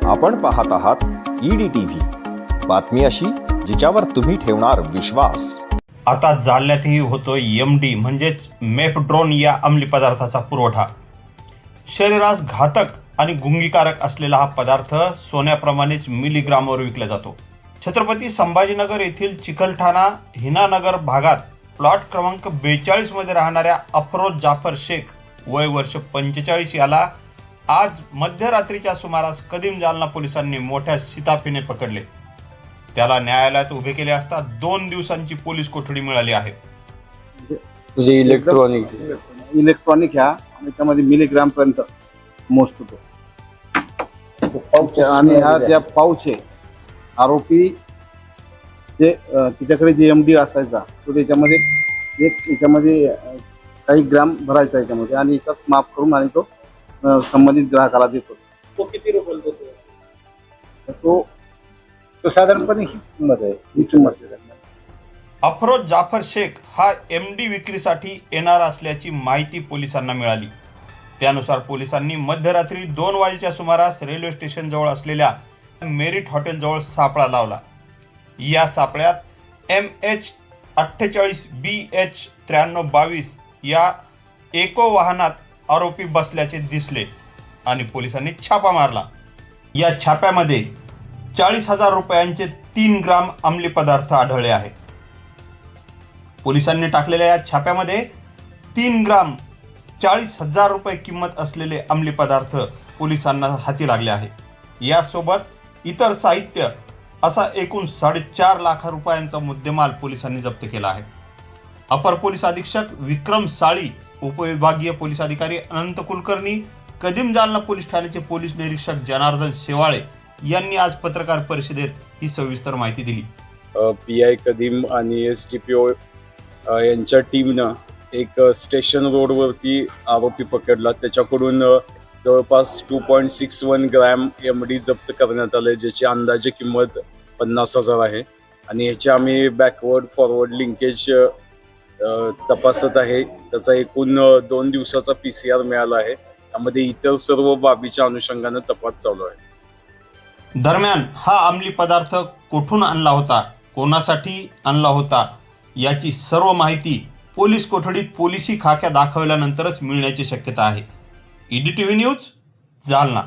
आपण पाहत आहात EDTV, बातमी अशी जिच्यावर तुम्ही ठेवणार विश्वास। आता जालन्यातही होतोय MD म्हणजेच मेफड्रोन या अंमली पदार्थाचा पुरवठा। शरीरास घातक आणि गुंगीकारक असलेला हा पदार्थ सोन्याप्रमाणेच मिलीग्रामवर विकला जातो। छत्रपती संभाजीनगर येथील चिकलठाणा हिनानगर भागात प्लॉट क्रमांक 42 मध्ये राहणाऱ्या अफरोज जाफर शेख वय वर्ष 45 याला आज मध्यरात्रीच्या सुमारास कदीम जालना पोलिसांनी मोठ्या शिताफीने पकडले। त्याला न्यायालयात उभे केले असता 2 दिवसांची पोलीस कोठडी मिळाली आहे। म्हणजे इलेक्ट्रॉनिक ह्या आणि त्यामध्ये मिलीग्राम पर्यंत मोजतो तो आणि हा ज्या पाऊच आहे आरोपी जे तिच्याकडे जे MD असायचा तो त्याच्यामध्ये काही ग्राम भरायचा याच्यामध्ये आणि याच्यात माफ करून आणि तो संबंधित ग्राहकाला देतो। तो किती रुपये देतो? तो साधारणपणे हीच किंमत आहे, ही किंमत आहे। अफरोज जाफर शेख हा MD विक्रीसाठी येणार असल्याची माहिती पोलिसांना मिळाली। त्यानुसार पोलिसांनी मध्यरात्री 2 वाजेच्या सुमारास रेल्वे स्टेशन जवळ असलेल्या मेरिट हॉटेल जवळ सापळा लावला। या सापळ्यात MH48 BH 9322 या एको वाहनात आरोपी बसल्याचे दिसले आणि पोलिसांनी छापा मारला। या छाप्यामध्ये 40,000 रुपयांचे 3 ग्राम अंमली पदार्थ आढळले आहे। पोलिसांनी टाकलेल्या या छाप्यामध्ये 3 ग्राम 40,000 रुपये किंमत असलेले अंमली पदार्थ पोलिसांना हाती लागले आहे। यासोबत इतर साहित्य असा एकूण 4.5 लाख रुपयांचा मुद्देमाल पोलिसांनी जप्त केला आहे। अपर पोलीस अधीक्षक विक्रम साळी, उपविभागीय पोलीस अधिकारी अनंत कुलकर्णी, कदीम जालना पोलीस ठाण्याचे पोलीस निरीक्षक जनार्दन शेवाळे यांनी आज पत्रकार परिषदेत ही सविस्तर माहिती दिली। PI कदीम आणि STPO यांच्या टीमनं एक स्टेशन रोडवरती आरोपी पकडला। त्याच्याकडून जवळपास 2.61 ग्रॅम MD जप्त करण्यात आले, ज्याची अंदाजे किंमत 50,000 आहे आणि ह्याची आम्ही बॅकवर्ड फॉरवर्ड लिंकेज तपासत आहे। त्याचा एकूण 2 दिवसाचा PCR मिळाला आहे। त्यामध्ये इतर सर्व बाबीच्या अनुषंगाने तपास चालू आहे। दरम्यान हा अंमली पदार्थ कुठून आणला होता, कोणासाठी आणला होता याची सर्व माहिती पोलीस कोठडीत पोलिसी खाक्या दाखवल्यानंतरच मिळण्याची शक्यता आहे। EDTV news, Jalna.